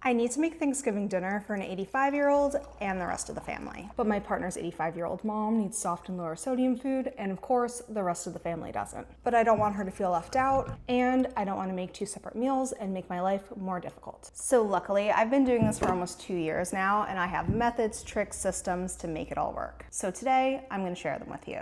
I need to make Thanksgiving dinner for an 85-year-old and the rest of the family. But my partner's 85-year-old mom needs soft and lower sodium food, and of course, the rest of the family doesn't. But I don't want her to feel left out, and I don't want to make two separate meals and make my life more difficult. So luckily, I've been doing this for almost 2 years now, and I have methods, tricks, systems to make it all work. So today, I'm going to share them with you.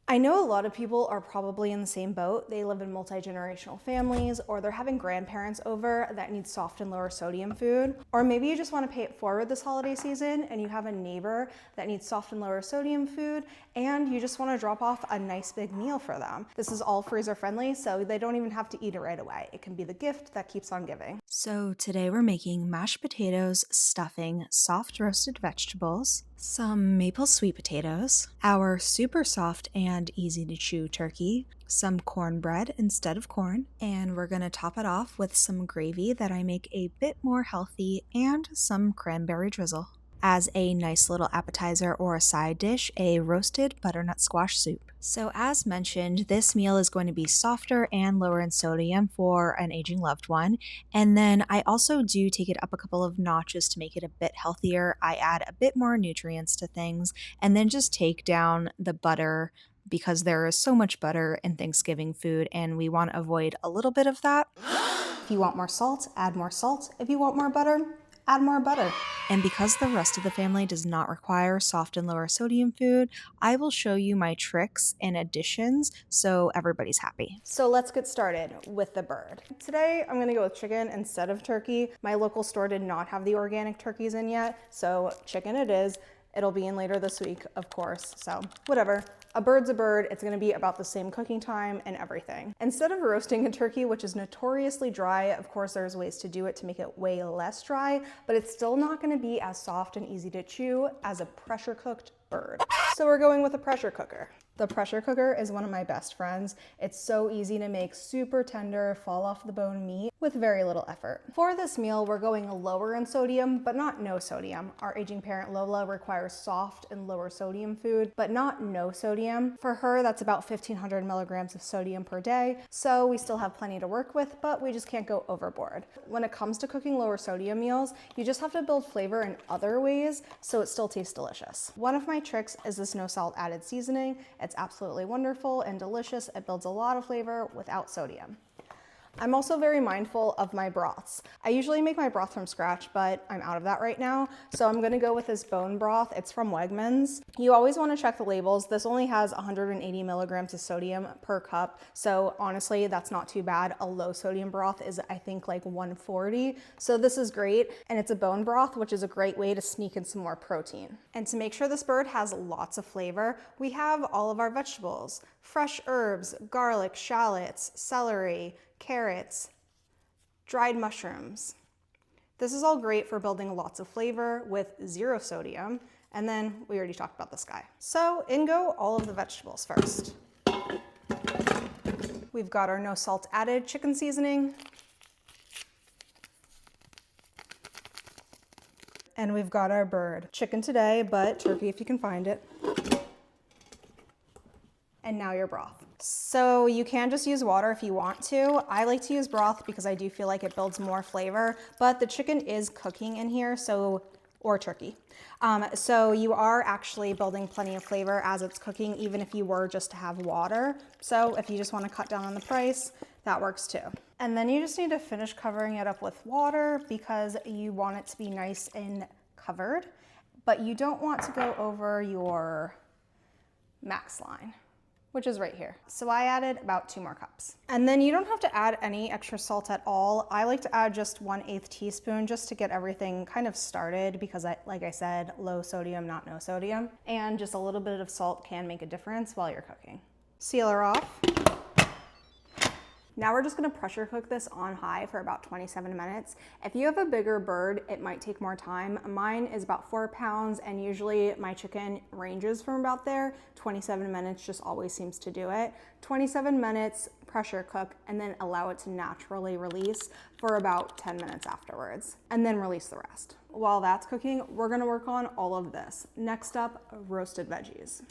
I know a lot of people are probably in the same boat. They live in multi-generational families, or they're having grandparents over that need soft and lower sodium food. Or maybe you just want to pay it forward this holiday season and you have a neighbor that needs soft and lower sodium food and you just want to drop off a nice big meal for them. This is all freezer friendly, so they don't even have to eat it right away. It can be the gift that keeps on giving. So today we're making mashed potatoes, stuffing, soft roasted vegetables, some maple sweet potatoes, our super soft and easy to chew turkey, some cornbread instead of corn, and we're gonna top it off with some gravy that I make a bit more healthy and some cranberry drizzle. As a nice little appetizer or a side dish, a roasted butternut squash soup. So as mentioned, this meal is going to be softer and lower in sodium for an aging loved one. And then I also do take it up a couple of notches to make it a bit healthier. I add a bit more nutrients to things and then just take down the butter because there is so much butter in Thanksgiving food and we want to avoid a little bit of that. If you want more salt, add more salt. If you want more butter, add more butter. And because the rest of the family does not require soft and lower sodium food, I will show you my tricks and additions so everybody's happy. So let's get started with the bird. Today, I'm gonna go with chicken instead of turkey. My local store did not have the organic turkeys in yet, so chicken it is. It'll be in later this week, of course, so whatever. A bird's a bird. It's gonna be about the same cooking time and everything. Instead of roasting a turkey, which is notoriously dry, of course there's ways to do it to make it way less dry, but it's still not gonna be as soft and easy to chew as a pressure cooked bird. So we're going with a pressure cooker. The pressure cooker is one of my best friends. It's so easy to make super tender, fall off the bone meat with very little effort. For this meal, we're going lower in sodium, but not no sodium. Our aging parent Lola requires soft and lower sodium food, but not no sodium. For her, that's about 1,500 milligrams of sodium per day, so we still have plenty to work with, but we just can't go overboard. When it comes to cooking lower sodium meals, you just have to build flavor in other ways so it still tastes delicious. One of my tricks is this no salt added seasoning. It's absolutely wonderful and delicious. It builds a lot of flavor without sodium. I'm also very mindful of my broths. I usually make my broth from scratch, but I'm out of that right now. So I'm gonna go with this bone broth. It's from Wegmans. You always wanna check the labels. This only has 180 milligrams of sodium per cup. So honestly, that's not too bad. A low sodium broth is, I think, like 140. So this is great. And it's a bone broth, which is a great way to sneak in some more protein. And to make sure this bird has lots of flavor, we have all of our vegetables: fresh herbs, garlic, shallots, celery, carrots, dried mushrooms. This is all great for building lots of flavor with 0 sodium. And then we already talked about this guy. So in go all of the vegetables first. We've got our no salt added chicken seasoning. And we've got our bird. Chicken today, but turkey if you can find it. And now your broth. So you can just use water if you want to. I like to use broth because I do feel like it builds more flavor, but the chicken is cooking in here, or turkey. So you are actually building plenty of flavor as it's cooking, even if you were just to have water. So if you just want to cut down on the price, that works too. And then you just need to finish covering it up with water because you want it to be nice and covered, but you don't want to go over your max line, which is right here. So I added about 2 more cups. And then you don't have to add any extra salt at all. I like to add just 1/8 teaspoon just to get everything kind of started because like I said, low sodium, not no sodium. And just a little bit of salt can make a difference while you're cooking. Seal her off. Now we're just gonna pressure cook this on high for about 27 minutes. If you have a bigger bird, it might take more time. Mine is about 4 pounds and usually my chicken ranges from about there. 27 minutes just always seems to do it. 27 minutes, pressure cook, and then allow it to naturally release for about 10 minutes afterwards, and then release the rest. While that's cooking, we're gonna work on all of this. Next up, roasted veggies.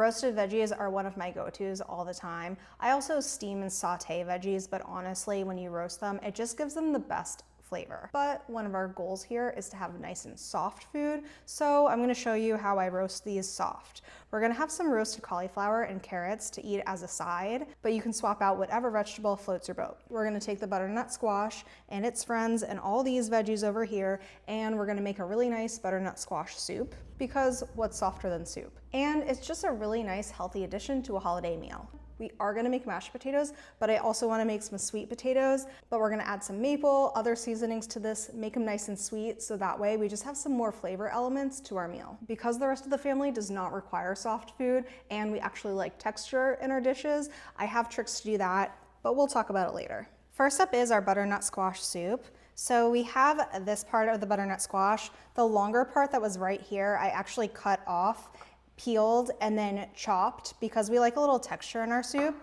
Roasted veggies are one of my go-tos all the time. I also steam and saute veggies, but honestly, when you roast them, it just gives them the best flavor. But one of our goals here is to have nice and soft food, so I'm gonna show you how I roast these soft. We're gonna have some roasted cauliflower and carrots to eat as a side, but you can swap out whatever vegetable floats your boat. We're gonna take the butternut squash and its friends and all these veggies over here, and we're gonna make a really nice butternut squash soup, because what's softer than soup? And it's just a really nice healthy addition to a holiday meal. We are gonna make mashed potatoes, but I also wanna make some sweet potatoes, but we're gonna add some maple, other seasonings to this, make them nice and sweet, so that way we just have some more flavor elements to our meal. Because the rest of the family does not require soft food, and we actually like texture in our dishes, I have tricks to do that, but we'll talk about it later. First up is our butternut squash soup. So we have this part of the butternut squash. The longer part that was right here, I actually cut off, peeled, and then chopped because we like a little texture in our soup.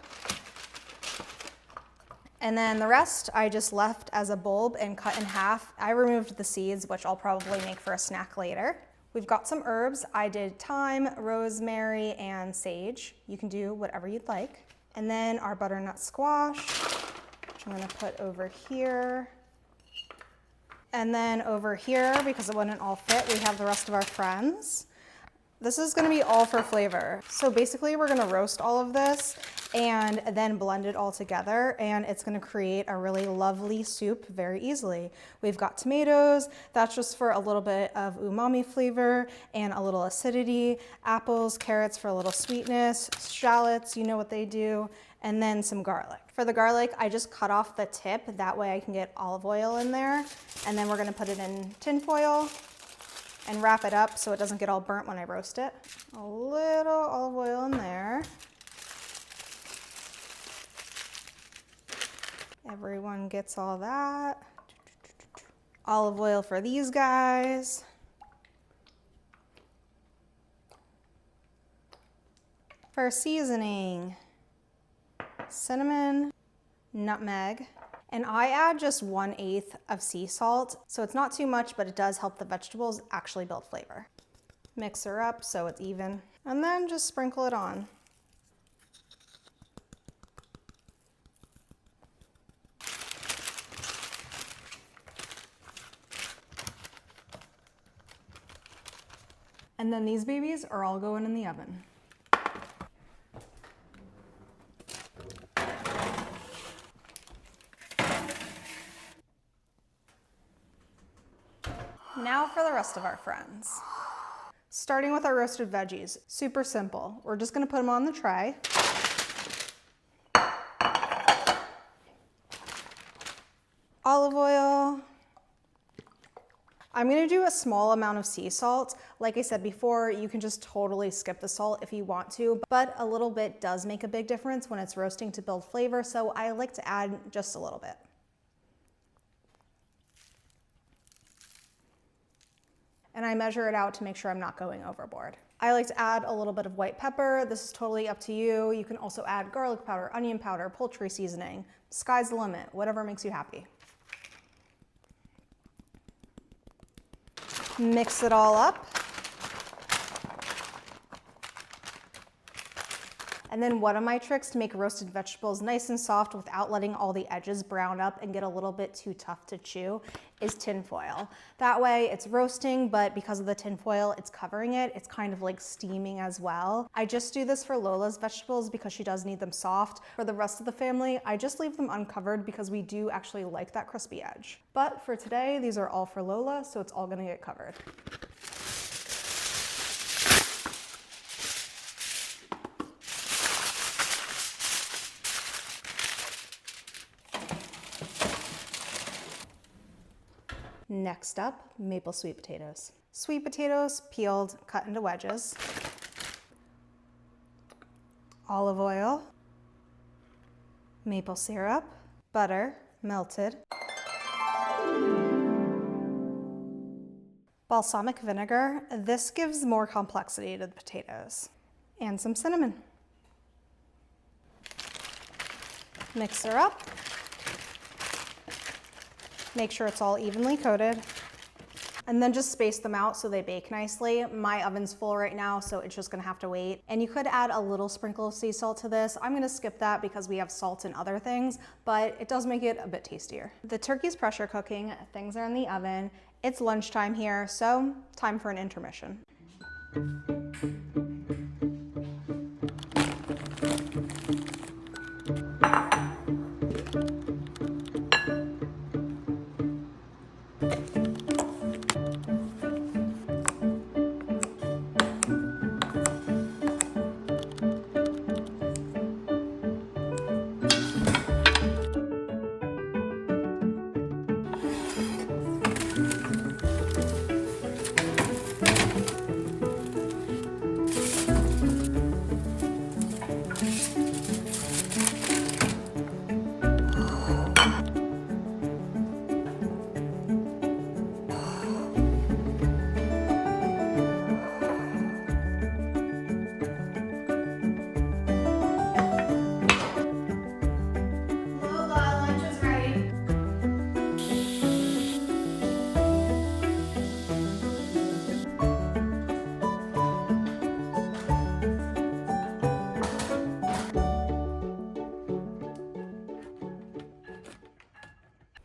And then the rest I just left as a bulb and cut in half. I removed the seeds, which I'll probably make for a snack later. We've got some herbs. I did thyme, rosemary, and sage. You can do whatever you'd like. And then our butternut squash, which I'm gonna put over here. And then over here, because it wouldn't all fit, we have the rest of our friends. This is gonna be all for flavor. So basically we're gonna roast all of this and then blend it all together, and it's gonna create a really lovely soup very easily. We've got tomatoes, that's just for a little bit of umami flavor and a little acidity, apples, carrots for a little sweetness, shallots, you know what they do, and then some garlic. For the garlic, I just cut off the tip, that way I can get olive oil in there, and then we're gonna put it in tin foil and wrap it up so it doesn't get all burnt when I roast it. A little olive oil in there. Everyone gets all that. Olive oil for these guys. For seasoning, cinnamon, nutmeg, and I add just 1/8 of sea salt, so it's not too much, but it does help the vegetables actually build flavor. Mix her up so it's even, and then just sprinkle it on. And then these babies are all going in the oven. Now for the rest of our friends. Starting with our roasted veggies, super simple. We're just gonna put them on the tray. Olive oil. I'm gonna do a small amount of sea salt. Like I said before, you can just totally skip the salt if you want to, but a little bit does make a big difference when it's roasting to build flavor, so I like to add just a little bit. And I measure it out to make sure I'm not going overboard. I like to add a little bit of white pepper. This is totally up to you. You can also add garlic powder, onion powder, poultry seasoning. Sky's the limit, whatever makes you happy. Mix it all up. And then one of my tricks to make roasted vegetables nice and soft without letting all the edges brown up and get a little bit too tough to chew is tin foil. That way it's roasting, but because of the tin foil, it's covering it. It's kind of like steaming as well. I just do this for Lola's vegetables because she does need them soft. For the rest of the family, I just leave them uncovered because we do actually like that crispy edge. But for today, these are all for Lola, so it's all gonna get covered. Next up, maple sweet potatoes. Sweet potatoes, peeled, cut into wedges. Olive oil, maple syrup, butter, melted, balsamic vinegar. This gives more complexity to the potatoes, and some cinnamon. Mix her up. Make sure it's all evenly coated. and then just space them out so they bake nicely. My oven's full right now, so it's just gonna have to wait. And you could add a little sprinkle of sea salt to this. I'm gonna skip that because we have salt in other things, but it does make it a bit tastier. The turkey's pressure cooking, things are in the oven. It's lunchtime here, so time for an intermission.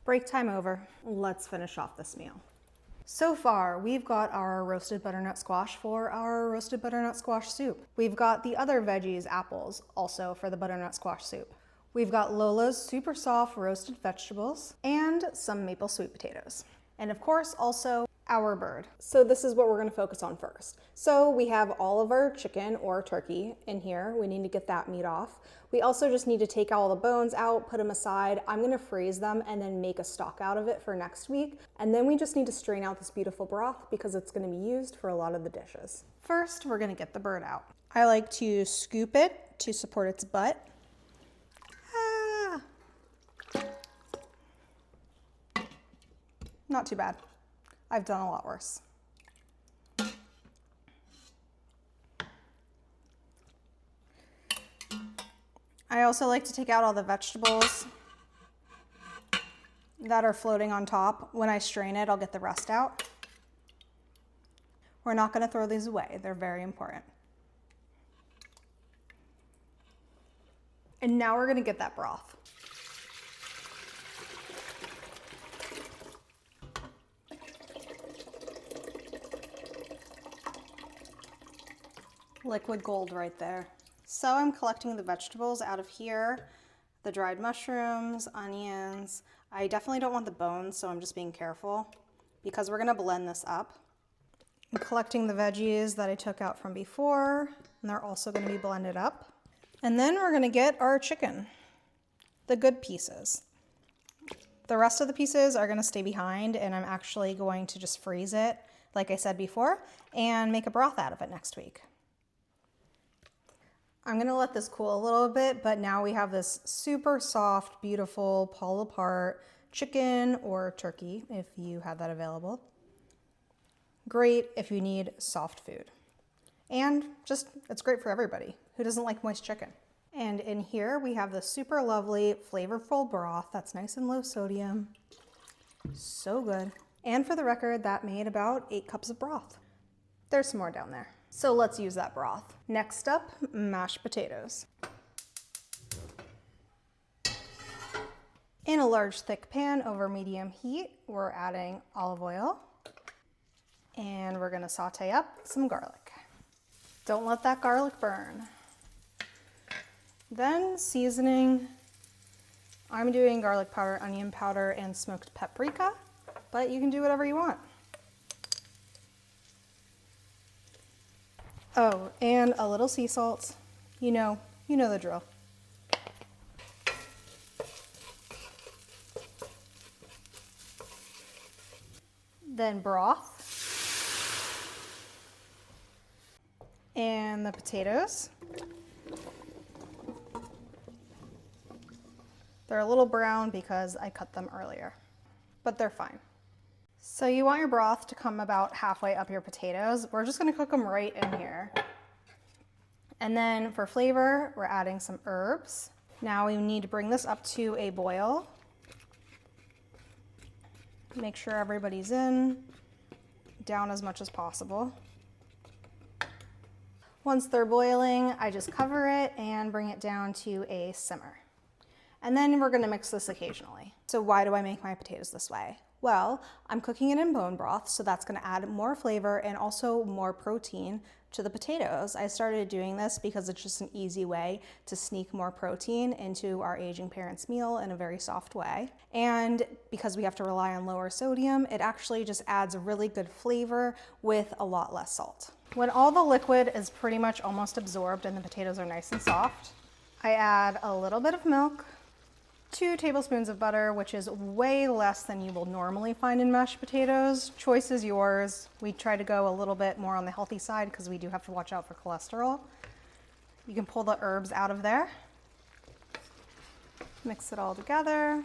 Break time over. Let's finish off this meal. So far, we've got our roasted butternut squash for our roasted butternut squash soup. We've got the other veggies, apples, also for the butternut squash soup. We've got Lola's super soft roasted vegetables and some maple sweet potatoes. And of course, also our bird. So this is what we're gonna focus on first. So we have all of our chicken or turkey in here. We need to get that meat off. We also just need to take all the bones out, put them aside. I'm gonna freeze them and then make a stock out of it for next week. And then we just need to strain out this beautiful broth because it's gonna be used for a lot of the dishes. First, we're gonna get the bird out. I like to scoop it to support its butt. Not too bad. I've done a lot worse. I also like to take out all the vegetables that are floating on top. When I strain it, I'll get the rest out. We're not going to throw these away. They're very important. And now we're going to get that broth. Liquid gold right there. So I'm collecting the vegetables out of here, the dried mushrooms, onions. I definitely don't want the bones, so I'm just being careful because we're gonna blend this up. I'm collecting the veggies that I took out from before, and they're also gonna be blended up. And then we're gonna get our chicken, the good pieces. The rest of the pieces are gonna stay behind, and I'm actually going to just freeze it, like I said before, and make a broth out of it next week. I'm gonna let this cool a little bit, but now we have this super soft, beautiful, pull apart chicken or turkey, if you have that available. Great if you need soft food. And just, it's great for everybody. Who doesn't like moist chicken? And in here we have the super lovely, flavorful broth that's nice and low sodium. So good. And for the record, that made about 8 cups of broth. There's some more down there. So let's use that broth. Next up, mashed potatoes. In a large thick pan over medium heat, we're adding olive oil and we're gonna saute up some garlic. Don't let that garlic burn. Then seasoning, I'm doing garlic powder, onion powder, and smoked paprika, but you can do whatever you want. Oh, and a little sea salt. You know the drill. Then broth. And the potatoes. They're a little brown because I cut them earlier, but they're fine. So you want your broth to come about halfway up your potatoes. We're just gonna cook them right in here. And then for flavor, we're adding some herbs. Now we need to bring this up to a boil. Make sure everybody's in. down as much as possible. Once they're boiling, I just cover it and bring it down to a simmer. And then we're gonna mix this occasionally. So why do I make my potatoes this way? Well, I'm cooking it in bone broth, so that's gonna add more flavor and also more protein to the potatoes. I started doing this because it's just an easy way to sneak more protein into our aging parents' meal in a very soft way. And because we have to rely on lower sodium, it actually just adds a really good flavor with a lot less salt. When all the liquid is pretty much almost absorbed and the potatoes are nice and soft, I add a little bit of milk, 2 tablespoons of butter, which is way less than you will normally find in mashed potatoes. Choice is yours. We try to go a little bit more on the healthy side because we do have to watch out for cholesterol. You can pull the herbs out of there. Mix it all together.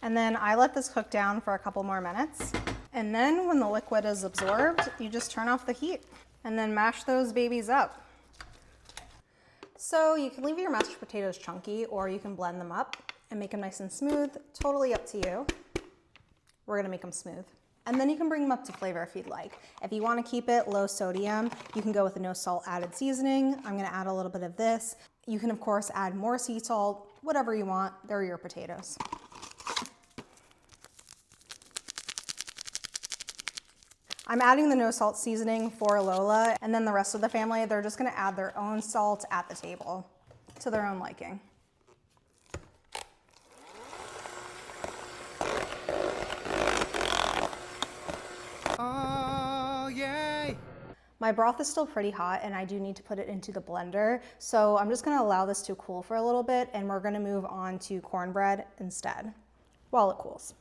And then I let this cook down for a couple more minutes. And then when the liquid is absorbed, you just turn off the heat and then mash those babies up. So you can leave your mashed potatoes chunky or you can blend them up and make them nice and smooth, totally up to you. We're gonna make them smooth. And then you can bring them up to flavor if you'd like. If you wanna keep it low sodium, you can go with a no salt added seasoning. I'm gonna add a little bit of this. You can of course add more sea salt, whatever you want, they're your potatoes. I'm adding the no salt seasoning for Lola, and then the rest of the family, they're just gonna add their own salt at the table to their own liking. Oh, yay! My broth is still pretty hot and I do need to put it into the blender, so I'm just gonna allow this to cool for a little bit and we're gonna move on to cornbread instead while it cools.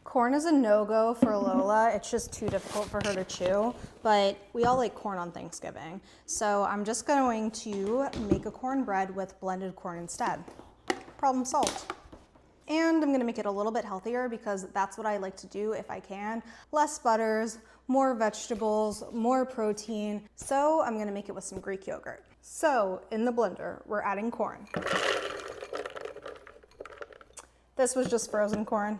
Corn is a no-go for Lola. It's just too difficult for her to chew, but we all like corn on Thanksgiving. So I'm just going to make a cornbread with blended corn instead. Problem solved. And I'm gonna make it a little bit healthier because that's what I like to do if I can. Less butters, more vegetables, more protein. So I'm gonna make it with some Greek yogurt. So in the blender, we're adding corn. This was just frozen corn.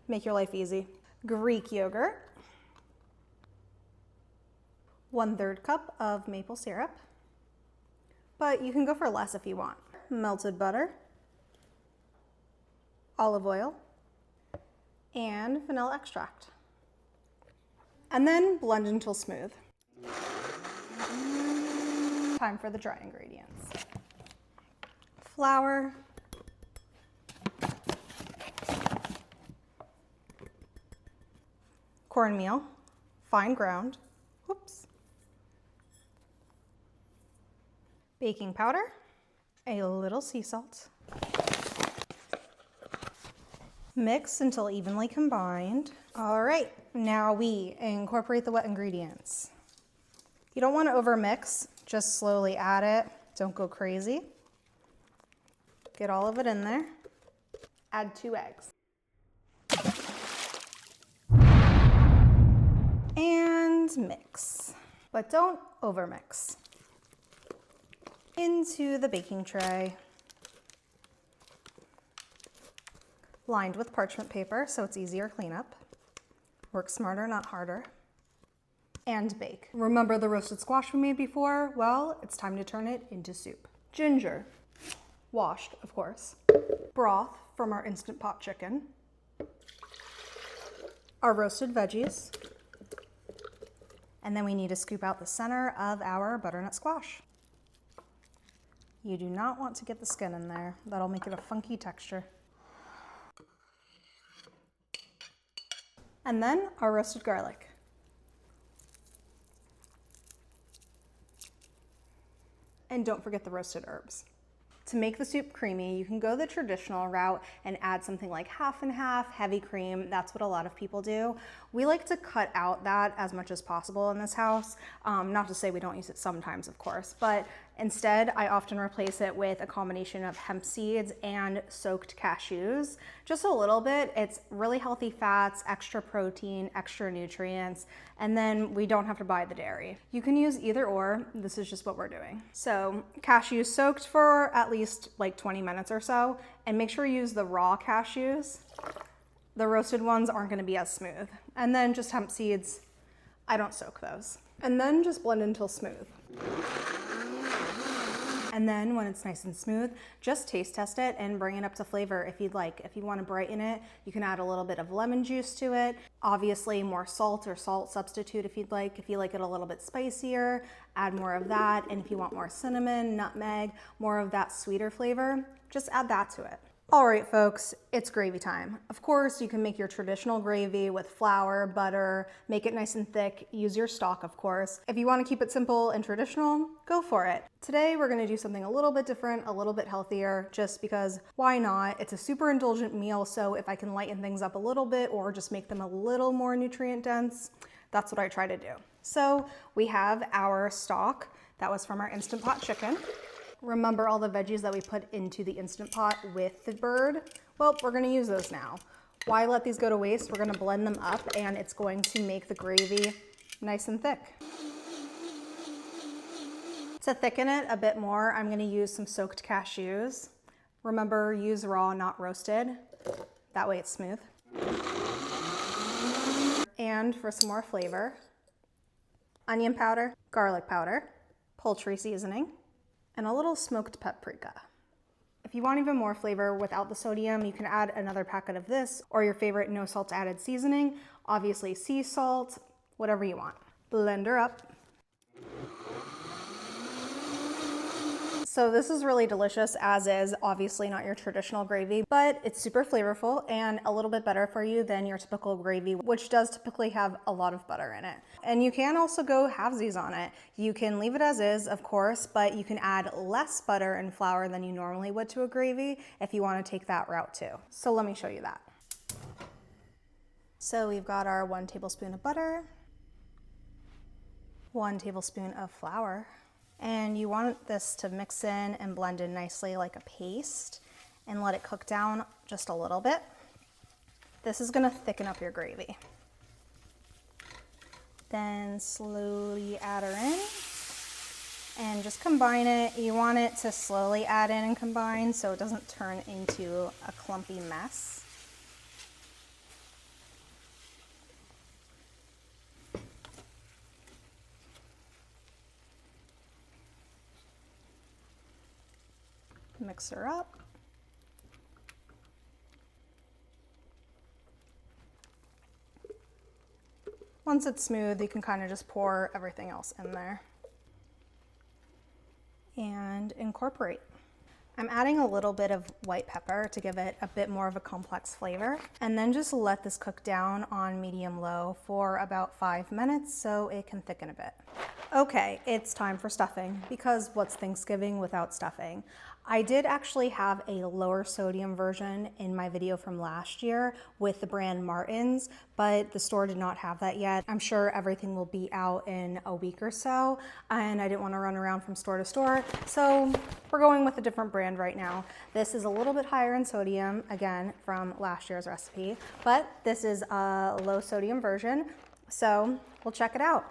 Make your life easy. Greek yogurt, 1/3 cup of maple syrup, but you can go for less if you want. Melted butter, olive oil, and vanilla extract. And then blend until smooth. Time for the dry ingredients. Flour, cornmeal, fine ground, whoops, baking powder, a little sea salt. Mix until evenly combined. All right, now we incorporate the wet ingredients. You don't want to overmix, just slowly add it. Don't go crazy. Get all of it in there. Add 2 eggs. And mix, but don't overmix. Into the baking tray, lined with parchment paper so it's easier cleanup. Work smarter, not harder. And bake. Remember the roasted squash we made before? Well, it's time to turn it into soup. Ginger, washed, of course. Broth from our Instant Pot chicken. Our roasted veggies. And then we need to scoop out the center of our butternut squash. You do not want to get the skin in there. That'll make it a funky texture. And then our roasted garlic. And don't forget the roasted herbs. To make the soup creamy, you can go the traditional route and add something like half and half, heavy cream. That's what a lot of people do. We like to cut out that as much as possible in this house. Not to say we don't use it sometimes, of course, but Instead, I often replace it with a combination of hemp seeds and soaked cashews. Just a little bit. It's really healthy fats, extra protein, extra nutrients, and then we don't have to buy the dairy. You can use either or. This is just what we're doing. So cashews soaked for at least like 20 minutes or so, and make sure you use the raw cashews. The roasted ones aren't going to be as smooth. And then just hemp seeds, I don't soak those. And then just blend until smooth. And then when it's nice and smooth, just taste test it and bring it up to flavor if you'd like. If you want to brighten it, you can add a little bit of lemon juice to it. Obviously more salt or salt substitute if you'd like. If you like it a little bit spicier, add more of that. And if you want more cinnamon, nutmeg, more of that sweeter flavor, just add that to it. All right, folks, it's gravy time. Of course, you can make your traditional gravy with flour, butter, make it nice and thick, use your stock, of course. If you want to keep it simple and traditional, go for it. Today, we're gonna do something a little bit different, a little bit healthier, just because why not? It's a super indulgent meal, so if I can lighten things up a little bit or just make them a little more nutrient dense, that's what I try to do. So we have our stock that was from our Instant Pot chicken. Remember all the veggies that we put into the Instant Pot with the bird? Well, we're gonna use those now. Why let these go to waste? We're gonna blend them up and it's going to make the gravy nice and thick. To thicken it a bit more, I'm gonna use some soaked cashews. Remember, use raw, not roasted. That way it's smooth. And for some more flavor, onion powder, garlic powder, poultry seasoning, and a little smoked paprika. If you want even more flavor without the sodium, you can add another packet of this or your favorite no salt added seasoning, obviously sea salt, whatever you want. Blend her up. So this is really delicious as is, obviously not your traditional gravy, but it's super flavorful and a little bit better for you than your typical gravy, which does typically have a lot of butter in it. And you can also go halvesies on it. You can leave it as is, of course, but you can add less butter and flour than you normally would to a gravy if you want to take that route too. So let me show you that. So we've got our 1 tablespoon of butter, 1 tablespoon of flour, and you want this to mix in and blend in nicely like a paste and let it cook down just a little bit. This is gonna thicken up your gravy. Then slowly add her in and just combine it. You want it to slowly add in and combine so it doesn't turn into a clumpy mess. Mix her up. Once it's smooth, you can kind of just pour everything else in there and incorporate. I'm adding a little bit of white pepper to give it a bit more of a complex flavor, and then just let this cook down on medium-low for about 5 minutes so it can thicken a bit. Okay, it's time for stuffing, because what's Thanksgiving without stuffing? I did actually have a lower sodium version in my video from last year with the brand Martin's, but the store did not have that yet. I'm sure everything will be out in a week or so, and I didn't want to run around from store to store, so we're going with a different brand right now. This is a little bit higher in sodium, again, from last year's recipe, but this is a low sodium version, so we'll check it out.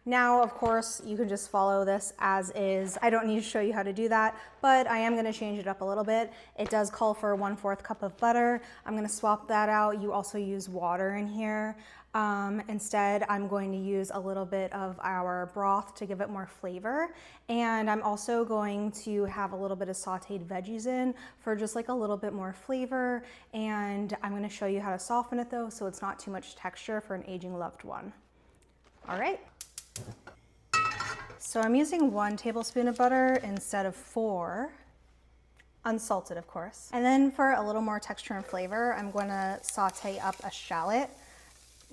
Now, of course, you can just follow this as is. I don't need to show you how to do that, but I am gonna change it up a little bit. It does call for 1/4 cup of butter. I'm gonna swap that out. You also use water in here. Instead, I'm going to use a little bit of our broth to give it more flavor. And I'm also going to have a little bit of sauteed veggies in for just like a little bit more flavor. And I'm gonna show you how to soften it though, so it's not too much texture for an aging loved one. All right. So I'm using 1 tablespoon of butter instead of 4, unsalted of course. And then for a little more texture and flavor, I'm gonna saute up a shallot.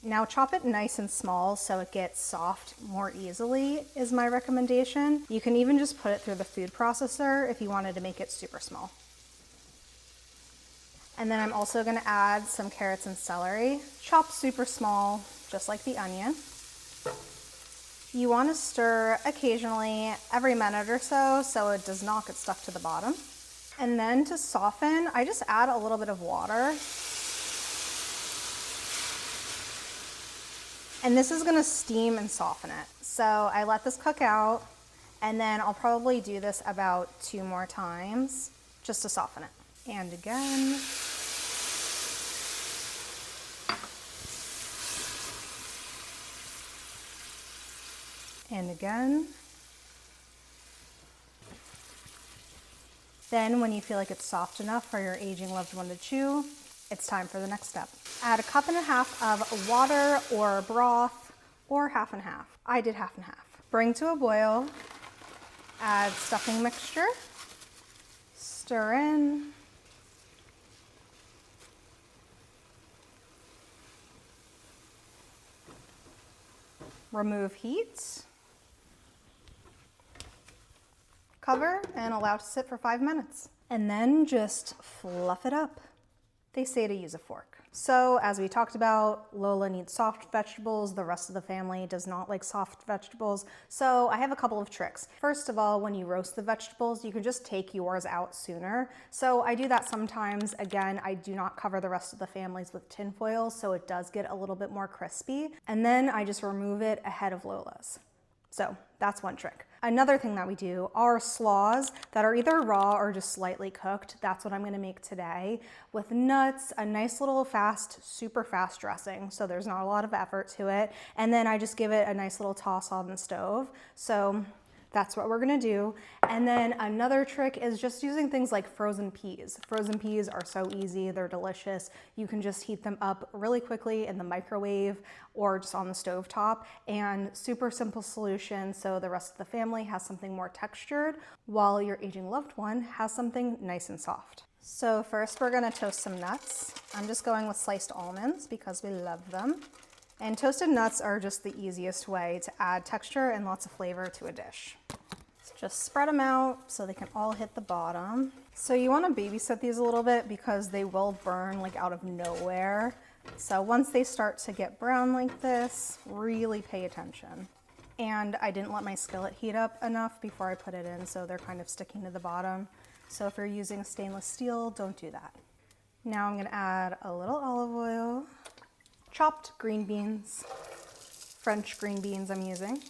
Now chop it nice and small so it gets soft more easily is my recommendation. You can even just put it through the food processor if you wanted to make it super small. And then I'm also gonna add some carrots and celery, chopped super small, just like the onion. You want to stir occasionally every minute or so, so it does not get stuck to the bottom. And then to soften, I just add a little bit of water. And this is gonna steam and soften it. So I let this cook out, and then I'll probably do this about 2 more times just to soften it. And again. And again. Then when you feel like it's soft enough for your aging loved one to chew, it's time for the next step. Add 1.5 cups of water or broth, or half and half. I did half and half. Bring to a boil, add stuffing mixture, stir in, remove heat, cover, and allow to sit for 5 minutes. And then just fluff it up. They say to use a fork. So as we talked about, Lola needs soft vegetables. The rest of the family does not like soft vegetables. So I have a couple of tricks. First of all, when you roast the vegetables, you can just take yours out sooner. So I do that sometimes. Again, I do not cover the rest of the families with tin foil, so it does get a little bit more crispy. And then I just remove it ahead of Lola's. So that's one trick. Another thing that we do are slaws that are either raw or just slightly cooked. That's what I'm gonna make today with nuts, a nice little super fast dressing. So there's not a lot of effort to it. And then I just give it a nice little toss on the stove. So that's what we're gonna do. And then another trick is just using things like frozen peas. Frozen peas are so easy, they're delicious. You can just heat them up really quickly in the microwave or just on the stove top, and super simple solution so the rest of the family has something more textured while your aging loved one has something nice and soft. So first we're gonna toast some nuts. I'm just going with sliced almonds because we love them. And toasted nuts are just the easiest way to add texture and lots of flavor to a dish. So just spread them out so they can all hit the bottom. So you want to babysit these a little bit because they will burn like out of nowhere. So once they start to get brown like this, really pay attention. And I didn't let my skillet heat up enough before I put it in, so they're kind of sticking to the bottom. So if you're using stainless steel, don't do that. Now I'm gonna add a little olive oil, chopped green beans, French green beans I'm using,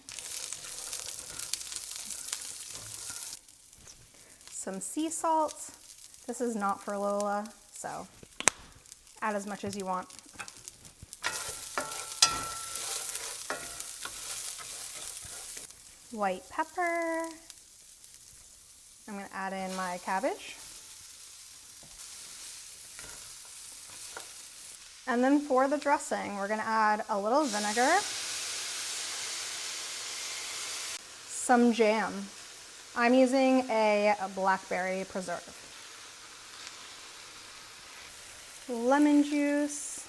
some sea salt. This is not for Lola, so add as much as you want. White pepper. I'm gonna add in my cabbage. And then for the dressing, we're gonna add a little vinegar, some jam. I'm using a blackberry preserve. Lemon juice.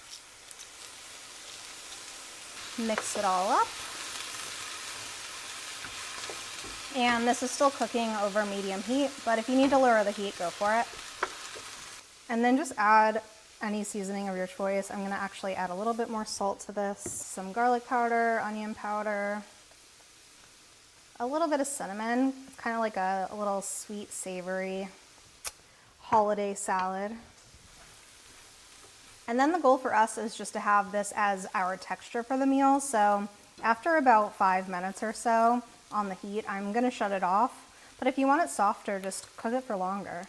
Mix it all up. And this is still cooking over medium heat, but if you need to lower the heat, go for it. And then just add any seasoning of your choice. I'm gonna actually add a little bit more salt to this, some garlic powder, onion powder, a little bit of cinnamon, kind of like a little sweet, savory holiday salad. And then the goal for us is just to have this as our texture for the meal. So after about 5 minutes or so on the heat, I'm gonna shut it off. But if you want it softer, just cook it for longer.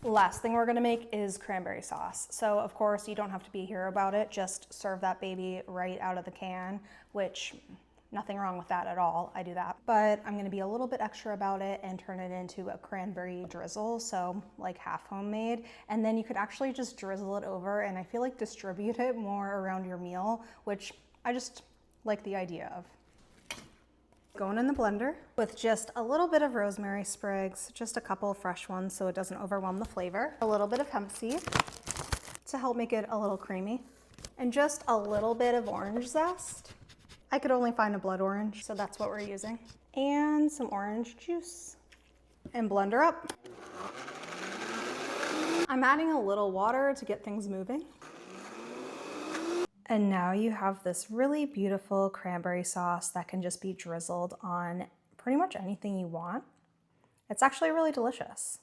Last thing we're gonna make is cranberry sauce. So of course you don't have to be a hero about it, just serve that baby right out of the can, which nothing wrong with that at all, I do that. But I'm gonna be a little bit extra about it and turn it into a cranberry drizzle, so like half homemade. And then you could actually just drizzle it over and I feel like distribute it more around your meal, which I just like the idea of. Going in the blender with just a little bit of rosemary sprigs, just a couple of fresh ones so it doesn't overwhelm the flavor. A little bit of hemp seed to help make it a little creamy. And just a little bit of orange zest. I could only find a blood orange, so that's what we're using. And some orange juice. And blender up. I'm adding a little water to get things moving. And now you have this really beautiful cranberry sauce that can just be drizzled on pretty much anything you want. It's actually really delicious.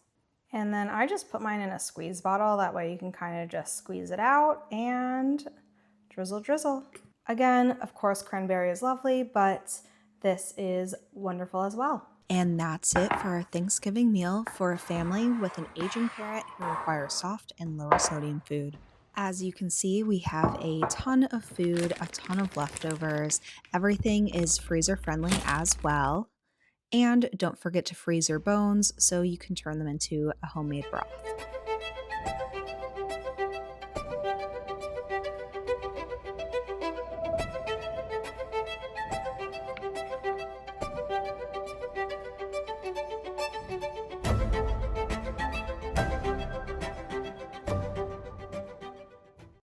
And then I just put mine in a squeeze bottle. That way you can kind of just squeeze it out and drizzle, drizzle. Again, of course, cranberry is lovely, but this is wonderful as well. And that's it for our Thanksgiving meal for a family with an aging parent who requires soft and lower sodium food. As you can see, we have a ton of food, a ton of leftovers. Everything is freezer friendly as well. And don't forget to freeze your bones so you can turn them into a homemade broth.